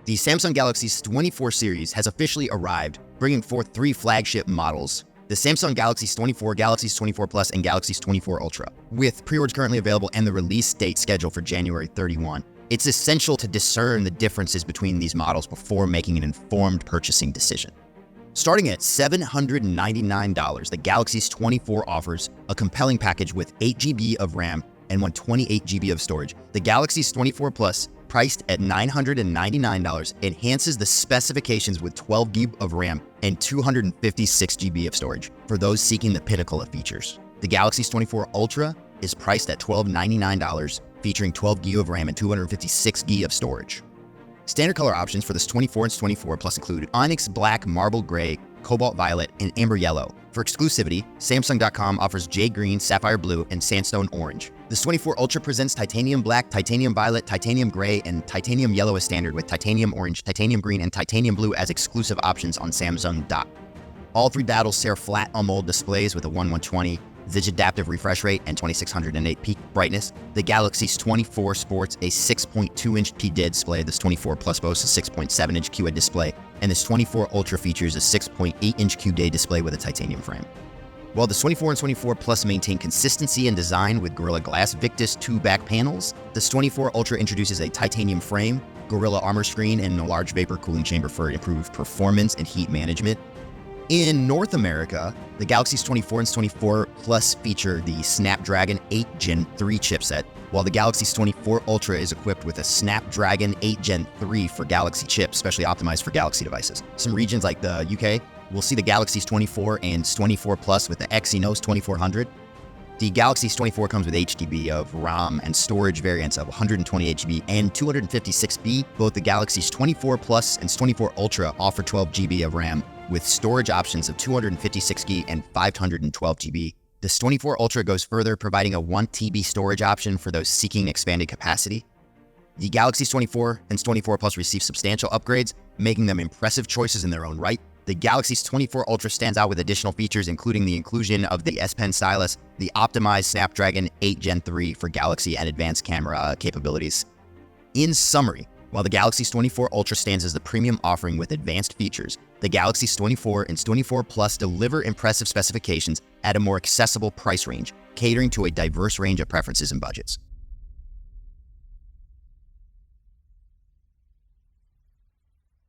The Samsung Galaxy S24 series has officially arrived, bringing forth 3 flagship models: the Samsung Galaxy S24, Galaxy S24 Plus, and Galaxy S24 Ultra, with pre-orders currently available and the release date scheduled for January 31. It's essential to discern the differences between these models before making an informed purchasing decision. Starting at $799, the Galaxy S24 offers a compelling package with 8 GB of RAM and 128 GB of storage. The Galaxy S24 Plus, priced at $999, enhances the specifications with 12 GB of RAM and 256 GB of storage for those seeking the pinnacle of features. The Galaxy S24 Ultra is priced at $1,299, featuring 12 GB of RAM and 256 GB of storage. Standard color options for the S24 and S24 Plus include Onyx Black, Marble Gray, Cobalt Violet, and Amber Yellow. For exclusivity, Samsung.com offers Jade Green, Sapphire Blue, and Sandstone Orange. The S24 Ultra presents Titanium Black, Titanium Violet, Titanium Gray, and Titanium Yellow as standard, with Titanium Orange, Titanium Green, and Titanium Blue as exclusive options on Samsung. All 3 battles share flat AMOLED displays with a 1120 Zidge adaptive refresh rate and 2608 peak brightness. The Galaxy S24 sports a 6.2-inch QD display. The S24 Plus boasts a 6.7-inch QD display, and the S24 Ultra features a 6.8-inch QD display with a titanium frame. While the S24 and S24 Plus maintain consistency in design with Gorilla Glass Victus 2 back panels, the S24 Ultra introduces a titanium frame, Gorilla Armor screen, and a large vapor cooling chamber for improved performance and heat management. In North America, the Galaxy S24 and S24 Plus feature the Snapdragon 8 Gen 3 chipset, while the Galaxy S24 Ultra is equipped with a Snapdragon 8 Gen 3 for Galaxy chip, specially optimized for Galaxy devices. Some regions like the UK will see the Galaxy S24 and S24 Plus with the Exynos 2400. The Galaxy S24 comes with HDB of RAM and storage variants of 128 GB and 256 GB. Both the Galaxy S24 Plus and S24 Ultra offer 12 GB of RAM, with storage options of 256 GB and 512 GB. The S24 Ultra goes further, providing a 1 TB storage option for those seeking expanded capacity. The Galaxy S24 and S24 Plus receive substantial upgrades, making them impressive choices in their own right. The Galaxy S24 Ultra stands out with additional features, including the inclusion of the S Pen stylus, the optimized Snapdragon 8 Gen 3 for Galaxy, and advanced camera capabilities. In summary, while the Galaxy S24 Ultra stands as the premium offering with advanced features, the Galaxy S24 and S24 Plus deliver impressive specifications at a more accessible price range, catering to a diverse range of preferences and budgets.